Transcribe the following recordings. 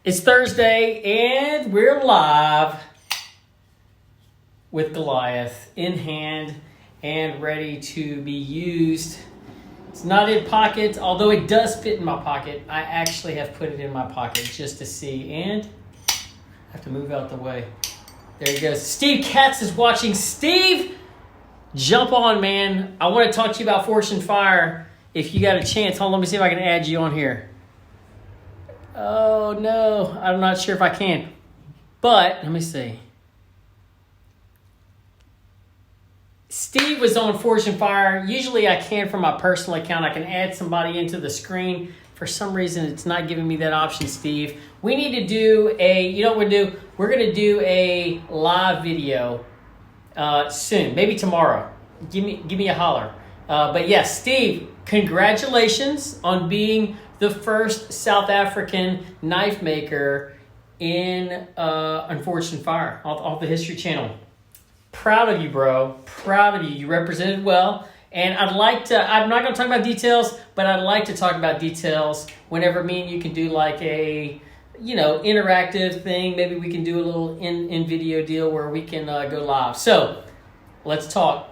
It's Thursday and we're live with Goliath in hand and ready to be used. It's not in pocket, although it does fit in my pocket. I actually have put it in my pocket just to see, and I have to move out the way. There he goes. Steve Katz is watching. Steve, jump on, man. I want to talk to you about Forged Fire if you got a chance. Hold on, let me see if I can add you on here. Oh, no. I'm not sure if I can. But, let me see. Steve was on Forged Fire. Usually I can from my personal account. I can add somebody into the screen. For some reason, it's not giving me that option, Steve. We need to do you know what we're going to do? We're going to do a live video soon. Maybe tomorrow. Give me a holler. But yes, Steve, congratulations on being the first South African knife maker in Forged Fire off the History Channel. Proud of you, bro. Proud of you. You represented well. And I'm not going to talk about details, but I'd like to talk about details whenever me and you can do like a, interactive thing. Maybe we can do a little in video deal where we can go live. So let's talk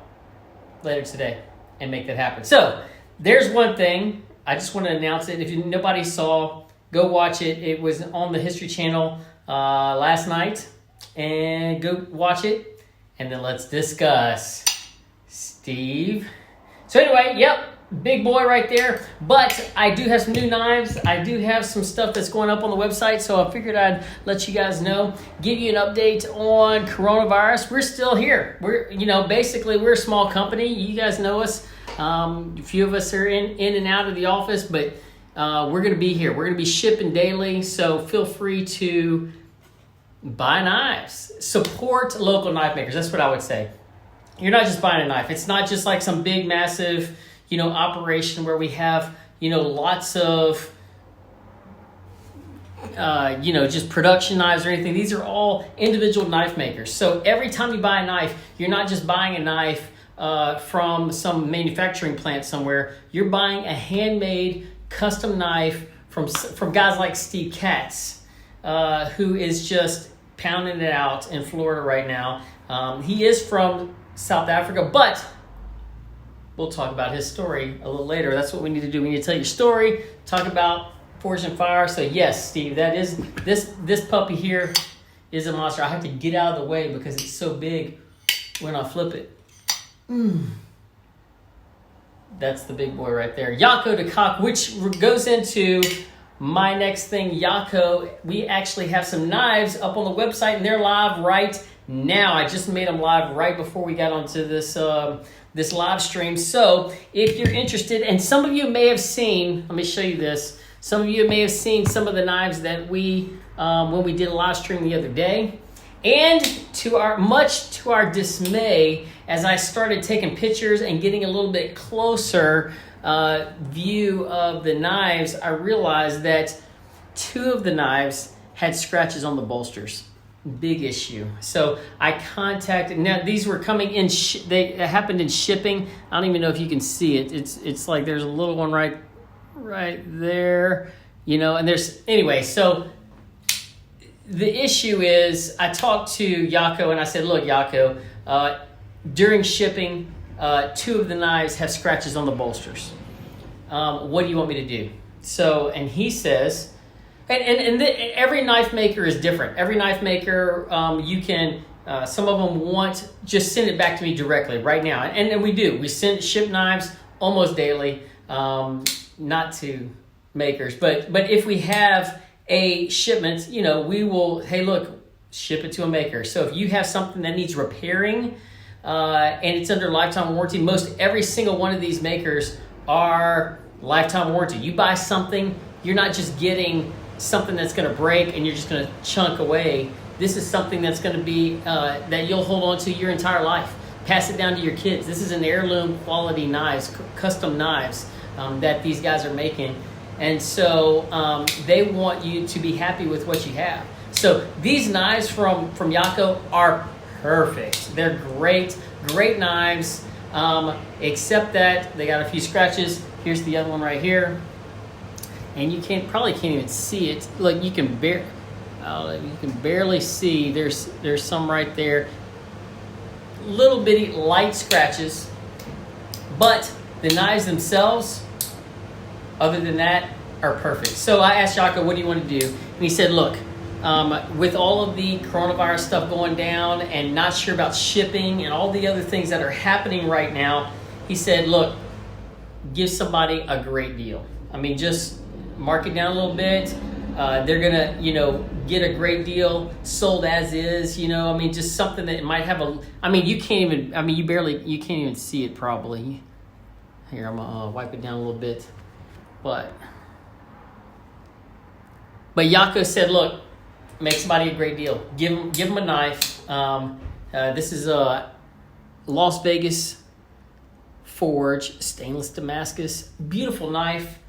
later today and make that happen. So there's one thing. I just want to announce it. If nobody saw, go watch it. It was on the History Channel last night. And go watch it. And then let's discuss. Steve. So anyway, yep, big boy right there. But I do have some new knives. I do have some stuff that's going up on the website. So I figured I'd let you guys know. Give you an update on coronavirus. We're still here. Basically we're a small company. You guys know us. A few of us are in and out of the office, but we're going to be here. We're going to be shipping daily, so feel free to buy knives. Support local knife makers. That's what I would say. You're not just buying a knife. It's not just like some big, massive, operation where we have, lots of, just production knives or anything. These are all individual knife makers. So every time you buy a knife, you're not just buying a knife from some manufacturing plant somewhere. You're buying a handmade custom knife from guys like Steve Katz, who is just pounding it out in Florida right now. He is from South Africa, but we'll talk about his story a little later. That's what we need to do. We need to tell your story, talk about Forged Fire. So yes, Steve, that is this puppy here is a monster. I have to get out of the way because it's so big when I flip it. That's the big boy right there. Jaco de Kock, which goes into my next thing. Jaco, we actually have some knives up on the website and they're live right now. I just made them live right before we got onto this this live stream. So if you're interested, and some of you may have seen, let me show you this. Some of you may have seen some of the knives that we, when we did a live stream the other day. And much to our dismay, as I started taking pictures and getting a little bit closer view of the knives, I realized that 2 of the knives had scratches on the bolsters. Big issue. So I contacted. Now these were coming in. They happened in shipping. I don't even know if you can see it. It's like there's a little one right there. And there's anyway. So the issue is, I talked to Jaco and I said, look, Jaco, during shipping, 2 of the knives have scratches on the bolsters. What do you want me to do? So, and he says, every knife maker is different. Every knife maker, you can, some of them want, just send it back to me directly right now. And we do. We ship knives almost daily, not to makers. But if we have a shipment, we will, hey, look, ship it to a maker. So if you have something that needs repairing and it's under lifetime warranty, most every single one of these makers are lifetime warranty. You buy something, you're not just getting something that's going to break and you're just going to chunk away. This is something that's going to be that you'll hold on to your entire life. Pass it down to your kids. This is an heirloom quality knives, custom knives that these guys are making. And so they want you to be happy with what you have. So these knives from Jaco are perfect. They're great knives, except that they got a few scratches. Here's the other one right here. And you probably can't even see it. Look, you can You can barely see. There's some right there. Little bitty light scratches, but the knives themselves, other than that, are perfect. So I asked Jaco, what do you want to do? And he said, look, with all of the coronavirus stuff going down and not sure about shipping and all the other things that are happening right now, he said, look, give somebody a great deal. I mean, just mark it down a little bit. They're gonna, get a great deal sold as is. I mean, just something that might have you can't even. I mean, you can't even see it probably. Here, I'm gonna wipe it down a little bit, but Jaco said, look, make somebody a great deal. Give them a knife. This is a Las Vegas Forge stainless Damascus, beautiful knife.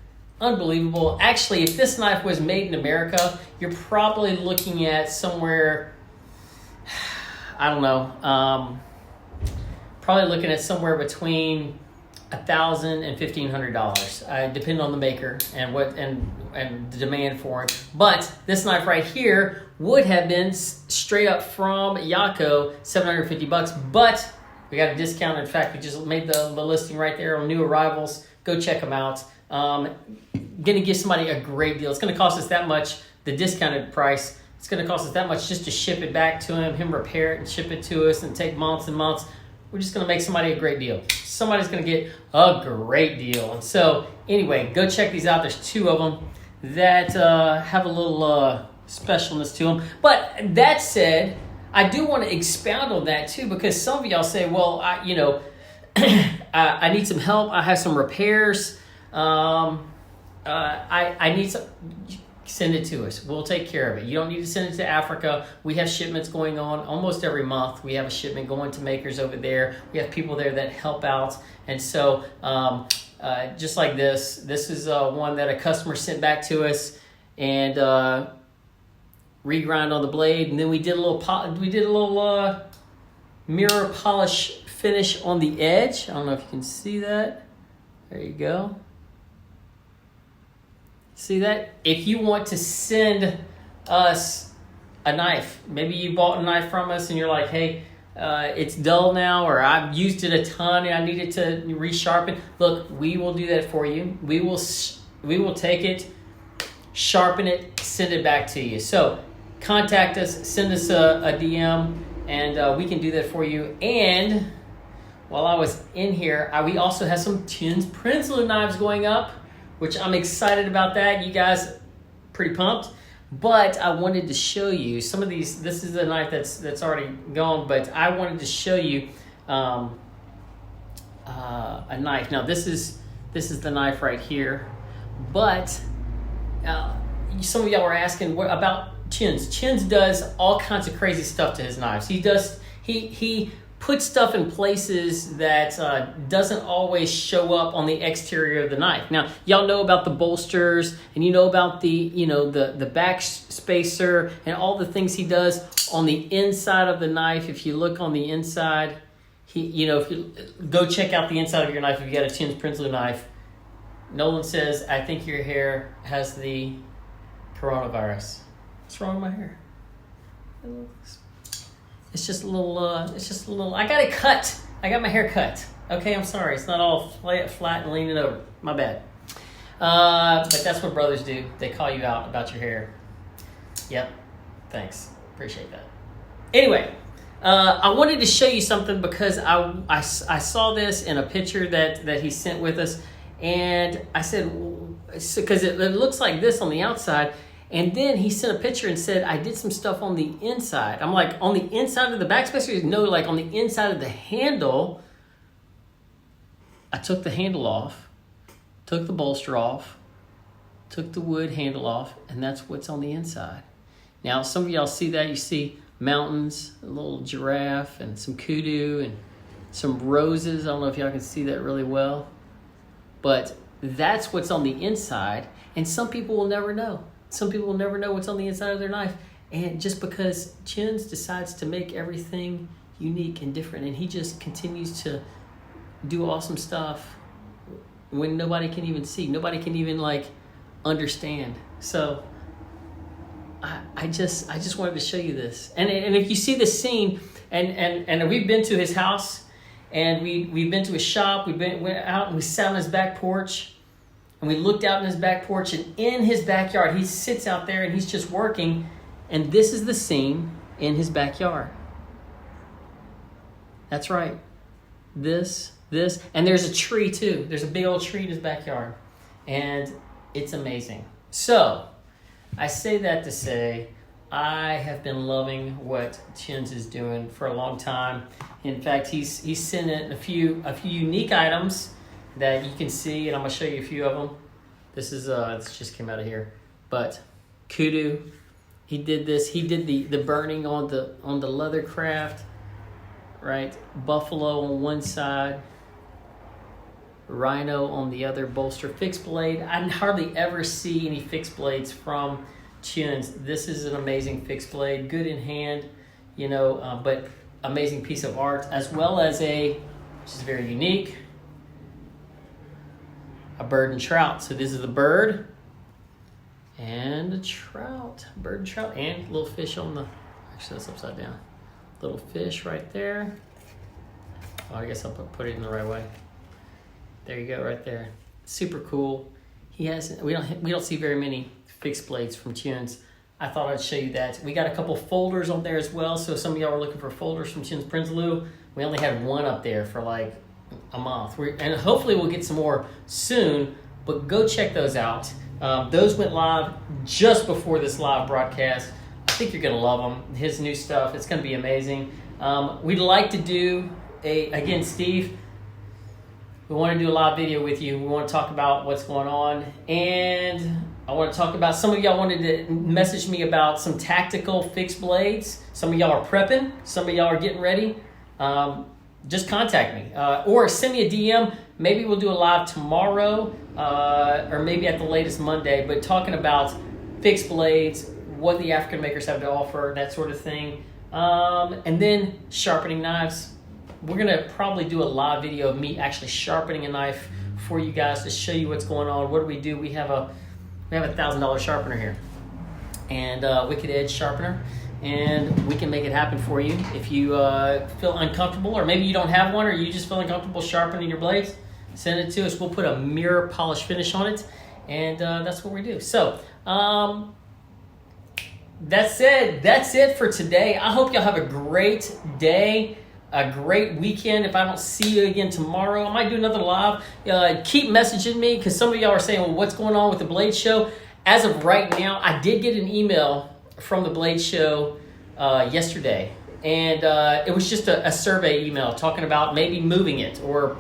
Unbelievable. Actually, if this knife was made in America, you're probably looking at somewhere, I don't know, probably looking at somewhere between $1,000 and $1,500, depending on the maker and and the demand for it. But this knife right here would have been straight up from Jaco, $750. But we got a discount. In fact, we just made the listing right there on new arrivals. Go check them out. Gonna give somebody a great deal. It's gonna cost us that much, the discounted price. It's gonna cost us that much just to ship it back to him repair it and ship it to us and take months and months. We're just gonna make somebody a great deal. Somebody's gonna get a great deal. And so anyway, go check these out. There's 2 of them that have a little specialness to them. But that said, I do want to expound on that too, because some of y'all say, well, I need some help. I have some repairs. I need some. Send it to us. We'll take care of it. You don't need to send it to Africa. We have shipments going on almost every month. We have a shipment going to makers over there. We have people there that help out. And so just like this is one that a customer sent back to us, and regrind on the blade, and then we did a little mirror polish finish on the edge. I don't know if you can see that. There you go. See that? If you want to send us a knife, maybe you bought a knife from us and you're like, hey, it's dull now, or I've used it a ton and I need it to resharpen. Look, we will do that for you. We will take it, sharpen it, send it back to you. So contact us, send us a DM, and we can do that for you. And while I was in here, we also have some Chin's Prinsloo knives going up, which I'm excited about that. You guys pretty pumped. But I wanted to show you some of these. This is a knife that's already gone, but I wanted to show you a knife. Now this is the knife right here. But some of y'all were asking what about Chin's. Chin's does all kinds of crazy stuff to his knives. He puts stuff in places that doesn't always show up on the exterior of the knife. Now, y'all know about the bolsters, and you know about the back spacer and all the things he does on the inside of the knife. If you look on the inside, if you go check out the inside of your knife, if you got a Chin's Prinsloo knife, Nolan says, I think your hair has the coronavirus. What's wrong with my hair? It's just a little, I got it cut. I got my hair cut. Okay, I'm sorry. It's not all flat and leaning over. My bad. But that's what brothers do. They call you out about your hair. Yep. Thanks. Appreciate that. Anyway, I wanted to show you something because I saw this in a picture that he sent with us. And I said, because it looks like this on the outside. And then he sent a picture and said, I did some stuff on the inside. I'm like, on the inside of the backspacer? No, like on the inside of the handle. I took the handle off, took the bolster off, took the wood handle off, and that's what's on the inside. Now, some of y'all see that. You see mountains, a little giraffe, and some kudu, and some roses. I don't know if y'all can see that really well. But that's what's on the inside, and some people will never know. Some people will never know what's on the inside of their knife. And just because Chin's decides to make everything unique and different, and he just continues to do awesome stuff when nobody can even see. Nobody can even understand. So I just wanted to show you this. And if you see this scene, and we've been to his house, and we've been to his shop, went out and we sat on his back porch, and we looked out in his back porch, and in his backyard, he sits out there and he's just working, and this is the scene in his backyard. That's right. This, and there's a tree too. There's a big old tree in his backyard, and it's amazing. So, I say that to say, I have been loving what Chins is doing for a long time. In fact, he's sent in a few unique items that you can see, and I'm gonna show you a few of them. This just came out of here, but Kudu, he did this. He did the burning on the leather craft, right? Buffalo on one side, Rhino on the other, bolster fixed blade. I hardly ever see any fixed blades from Chins. This is an amazing fixed blade, good in hand, but amazing piece of art, as well as which is very unique, a bird and trout. So this is the bird and a trout, bird and trout, and little fish on actually that's upside down. Little fish right there. Oh, I guess I'll put it in the right way. There you go, right there. Super cool. We don't see very many fixed blades from Chins. I thought I'd show you that. We got a couple folders on there as well. So some of y'all are looking for folders from Chins Prinsloo. We only had one up there for like a month. And hopefully we'll get some more soon, but go check those out. Those went live just before this live broadcast. I think you're gonna love them. His new stuff, it's gonna be amazing. We'd like to do again, Steve, we want to do a live video with you. We want to talk about what's going on. And I want to talk about, some of y'all wanted to message me about some tactical fixed blades. Some of y'all are prepping. Some of y'all are getting ready. Just contact me. Or send me a DM. Maybe we'll do a live tomorrow or maybe at the latest Monday. But talking about fixed blades, what the African makers have to offer, that sort of thing. And then sharpening knives. We're going to probably do a live video of me actually sharpening a knife for you guys to show you what's going on. What do? We have a $1,000 sharpener here, and Wicked Edge sharpener, and we can make it happen for you. If you feel uncomfortable, or maybe you don't have one, or you just feel uncomfortable sharpening your blades, send it to us. We'll put a mirror polish finish on it, and that's what we do. So that's it for today. I hope y'all have a great day, a great weekend. If I don't see you again tomorrow, I might do another live. Keep messaging me, because some of y'all are saying, well, what's going on with the Blade Show? As of right now, I did get an email from the Blade Show yesterday, and it was just a survey email talking about maybe moving it, or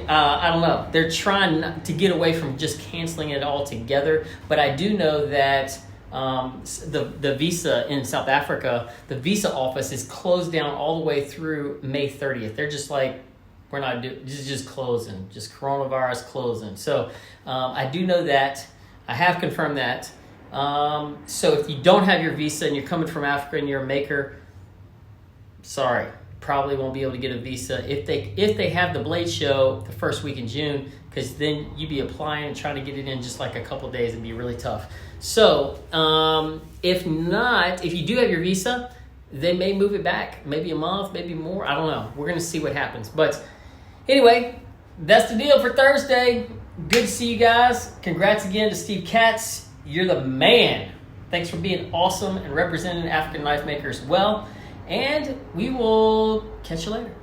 I don't know. They're trying to get away from just canceling it altogether, but I do know that the visa in South Africa, the visa office is closed down all the way through May 30th. They're just like, we're not doing, just closing, just coronavirus closing. So I do know that. I have confirmed that. So if you don't have your visa and you're coming from Africa and you're a maker, sorry, probably won't be able to get a visa if they have the Blade Show the first week in June, because then you'd be applying and trying to get it in just like a couple days. It'd be really tough. So if not, if you do have your visa, they may move it back, maybe a month, maybe more. I don't know. We're going to see what happens. But anyway, that's the deal for Thursday. Good to see you guys. Congrats again to Steve Katz. You're the man. Thanks for being awesome and representing African knife makers well. And we will catch you later.